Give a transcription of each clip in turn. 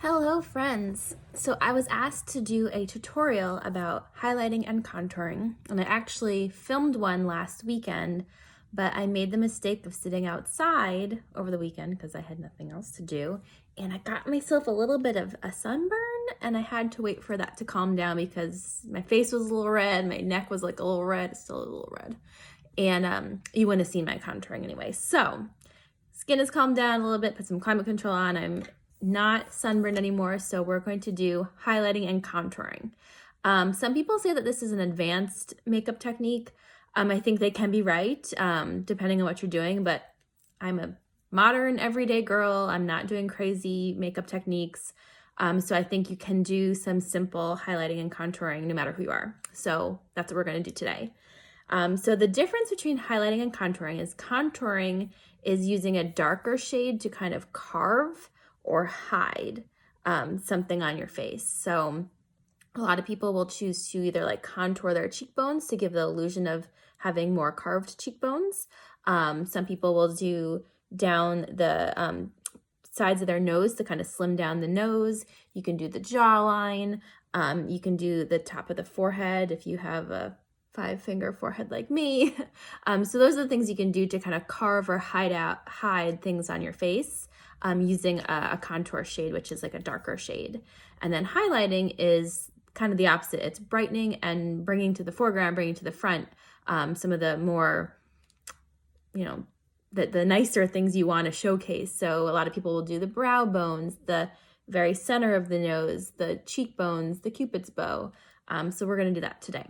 Hello friends! So I was asked to do a tutorial about highlighting and contouring, and I actually filmed one last weekend, but I made the mistake of sitting outside over the weekend because I had nothing else to do, and I got myself a little bit of a sunburn, and I had to wait for that to calm down because my face was a little red, my neck was like a little red, it's still a little red, and you wouldn't have seen my contouring anyway. So skin has calmed down a little bit, put some climate control on, I'm not sunburned anymore, so we're going to do highlighting and contouring. Some people say that this is an advanced makeup technique. I think they can be right, depending on what you're doing, but I'm a modern everyday girl. I'm not doing crazy makeup techniques. So I think you can do some simple highlighting and contouring no matter who you are. So that's what we're going to do today. So the difference between highlighting and contouring is using a darker shade to kind of carve or hide something on your face. So a lot of people will choose to either like contour their cheekbones to give the illusion of having more carved cheekbones. Some people will do down the sides of their nose to kind of slim down the nose. You can do the jawline. You can do the top of the forehead if you have a 5-finger forehead like me. So those are the things you can do to kind of carve or hide things on your face using a contour shade, which is like a darker shade. And then highlighting is kind of the opposite. It's brightening and bringing to the foreground, bringing to the front some of the more, the nicer things you want to showcase. So a lot of people will do the brow bones, the very center of the nose, the cheekbones, the Cupid's bow. So we're going to do that today.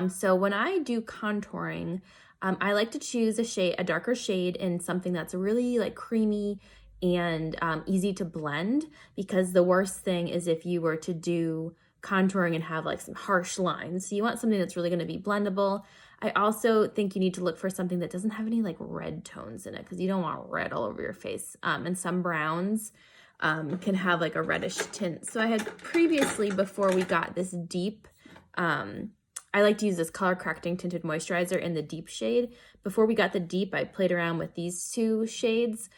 So when I do contouring, I like to choose a darker shade in something that's really like creamy and easy to blend, because the worst thing is if you were to do contouring and have like some harsh lines. So you want something that's really going to be blendable. I also think you need to look for something that doesn't have any like red tones in it, because you don't want red all over your face. And some browns can have like a reddish tint. So I had previously, before we got this deep, I like to use this color correcting tinted moisturizer in the deep shade. Before we got the deep, I played around with these two shades.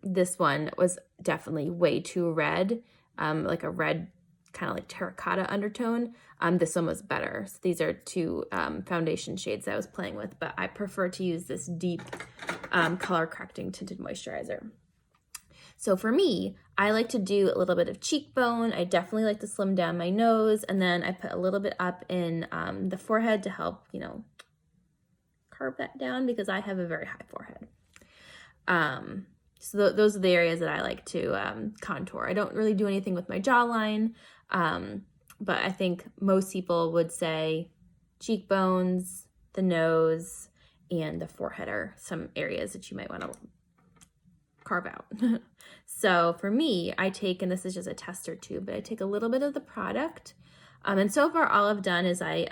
This one was definitely way too red, like a red kind of like terracotta undertone. This one was better. So these are two foundation shades that I was playing with, but I prefer to use this deep color correcting tinted moisturizer. So for me, I like to do a little bit of cheekbone. I definitely like to slim down my nose, and then I put a little bit up in the forehead to help, carve that down, because I have a very high forehead. So those are the areas that I like to contour. I don't really do anything with my jawline, but I think most people would say cheekbones, the nose, and the forehead are some areas that you might want to carve out. So for me, I take, and this is just a tester tube, but I take a little bit of the product. And so far all I've done is I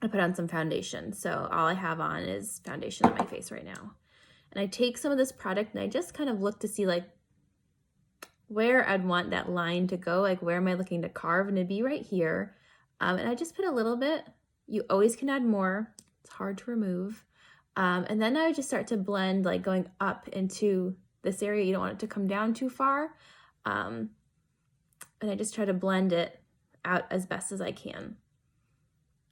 put on some foundation. So all I have on is foundation on my face right now. And I take some of this product and I just kind of look to see like where I'd want that line to go, like where am I looking to carve, and it'd be right here. And I just put a little bit. You always can add more. It's hard to remove. And then I would just start to blend, like going up into this area. You don't want it to come down too far. And I just try to blend it out as best as I can.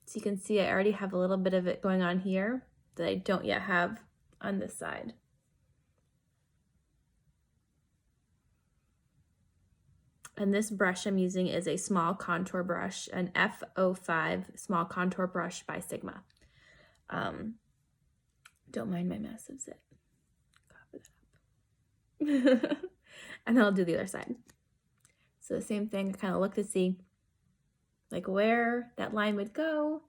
So you can see I already have a little bit of it going on here that I don't yet have on this side. And this brush I'm using is a small contour brush, an F05 small contour brush by Sigma. Don't mind my massive zit. Cover that up. And then I'll do the other side. So the same thing, I kind of look to see like where that line would go,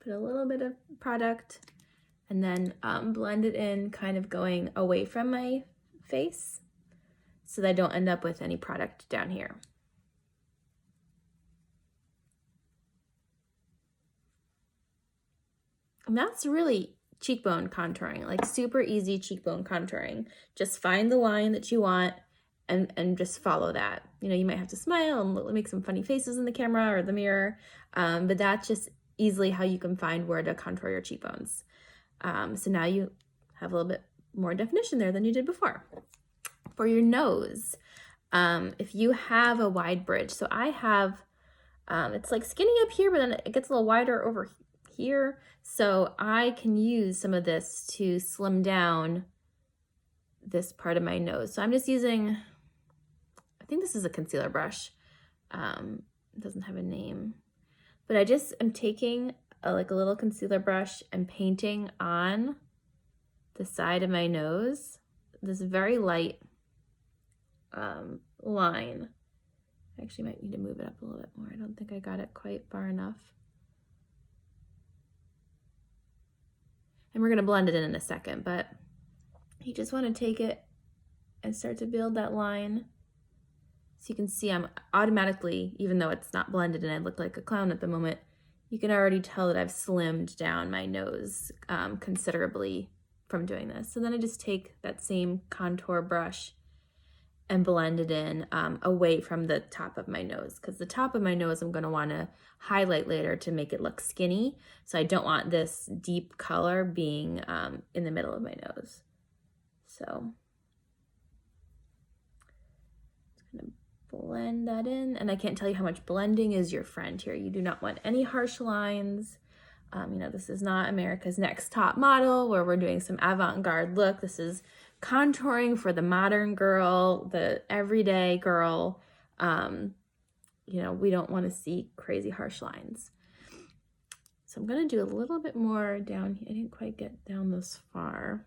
put a little bit of product, and then blend it in, kind of going away from my face so that I don't end up with any product down here. And that's really cheekbone contouring, like super easy cheekbone contouring. Just find the line that you want and just follow that. You might have to smile and make some funny faces in the camera or the mirror, but that's just easily how you can find where to contour your cheekbones. So now you have a little bit more definition there than you did before. For your nose, If you have a wide bridge, so I have, it's like skinny up here, but then it gets a little wider over here. So I can use some of this to slim down this part of my nose. So I'm just using, I think this is a concealer brush. It doesn't have a name, but I just am taking like a little concealer brush and painting on the side of my nose, this very light line. I actually might need to move it up a little bit more. I don't think I got it quite far enough. And we're gonna blend it in a second, but you just wanna take it and start to build that line. So you can see I'm automatically, even though it's not blended and I look like a clown at the moment, you can already tell that I've slimmed down my nose considerably from doing this. So then I just take that same contour brush and blend it in away from the top of my nose, because the top of my nose I'm gonna wanna highlight later to make it look skinny. So I don't want this deep color being in the middle of my nose. So just gonna blend that in, and I can't tell you how much blending is your friend here. You do not want any harsh lines. You know, this is not America's Next Top Model where we're doing some avant-garde look. This is contouring for the modern girl, the everyday girl. You know, we don't want to see crazy harsh lines. So I'm going to do a little bit more down here. I didn't quite get down this far.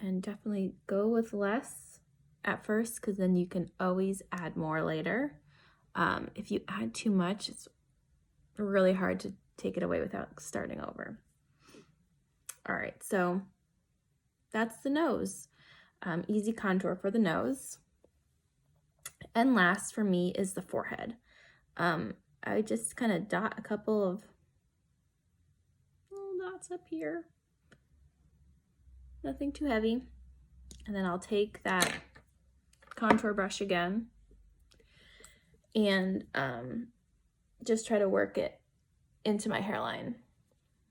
And definitely go with less at first, because then you can always add more later. If you add too much, it's really hard to take it away without starting over. All right, so that's the nose. Easy contour for the nose. And last for me is the forehead. I just kind of dot a couple of little dots up here. Nothing too heavy. And then I'll take that contour brush again and just try to work it into my hairline.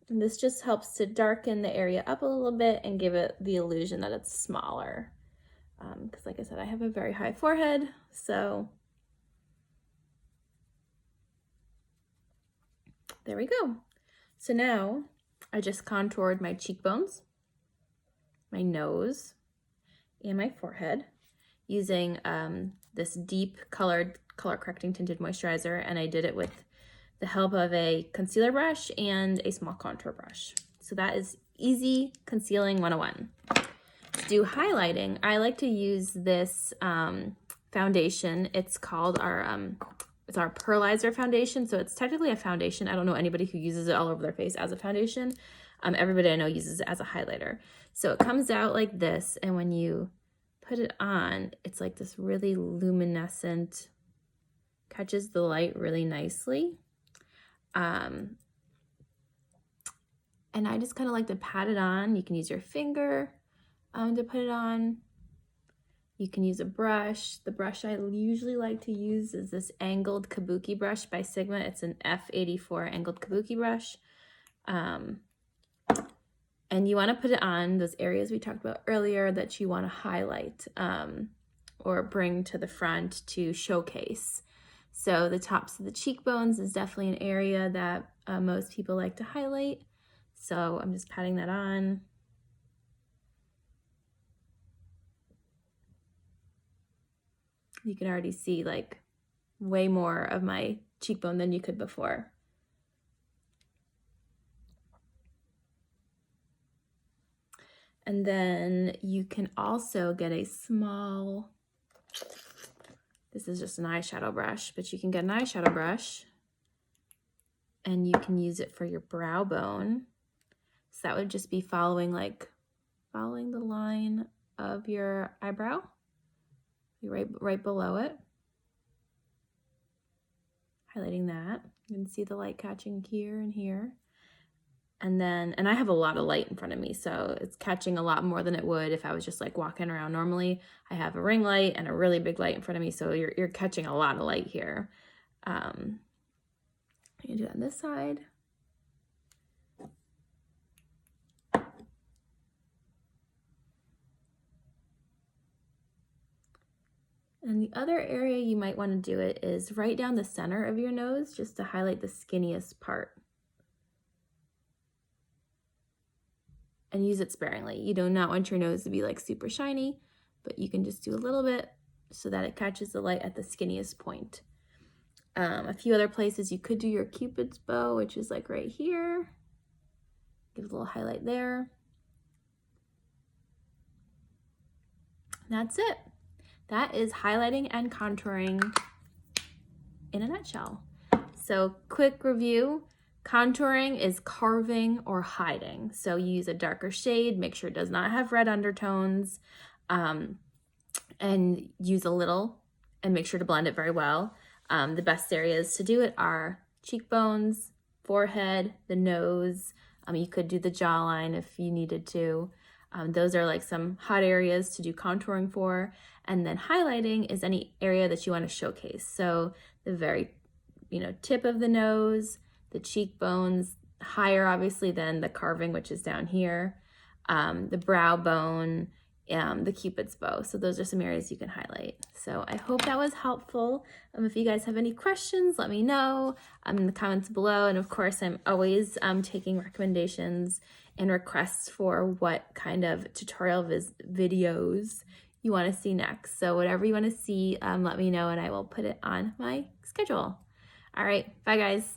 And this just helps to darken the area up a little bit and give it the illusion that it's smaller. Because like I said, I have a very high forehead, so there we go. So now I just contoured my cheekbones, my nose, and my forehead using this deep color correcting tinted moisturizer, and I did it with the help of a concealer brush and a small contour brush. So that is easy concealing 101. To do highlighting, I like to use this foundation. It's called our Pearlizer foundation. So it's technically a foundation. I don't know anybody who uses it all over their face as a foundation. Everybody I know uses it as a highlighter. So it comes out like this, and when you put it on, it's like this really luminescent, catches the light really nicely. And I just kind of like to pat it on. You can use your finger to put it on. You can use a brush. The brush I usually like to use is this angled kabuki brush by Sigma. It's an F84 angled kabuki brush. And you want to put it on those areas we talked about earlier that you want to highlight or bring to the front to showcase. So the tops of the cheekbones is definitely an area that most people like to highlight. So I'm just patting that on. You can already see like way more of my cheekbone than you could before. And then you can also get a small, this is just an eyeshadow brush, but you can get an eyeshadow brush and you can use it for your brow bone. So that would just be following the line of your eyebrow, right below it. Highlighting that. You can see the light catching here and here. And I have a lot of light in front of me, so it's catching a lot more than it would if I was just like walking around normally. I have a ring light and a really big light in front of me, so you're catching a lot of light here. You can do that on this side. And the other area you might want to do it is right down the center of your nose, just to highlight the skinniest part. And use it sparingly. You do not want your nose to be like super shiny, but you can just do a little bit so that it catches the light at the skinniest point. A few other places you could do your Cupid's bow, which is like right here. Give a little highlight there. That's it. That is highlighting and contouring in a nutshell. So quick review, contouring is carving or hiding. So you use a darker shade, make sure it does not have red undertones, and use a little and make sure to blend it very well. The best areas to do it are cheekbones, forehead, the nose. You could do the jawline if you needed to. Those are like some hot areas to do contouring for. And then highlighting is any area that you want to showcase. So the very, tip of the nose, the cheekbones, higher obviously than the carving, which is down here, the brow bone, the Cupid's bow. So those are some areas you can highlight. So I hope that was helpful. If you guys have any questions, let me know in the comments below. And of course, I'm always taking recommendations and requests for what kind of tutorial videos you want to see next. So whatever you want to see, let me know and I will put it on my schedule. All right, bye guys.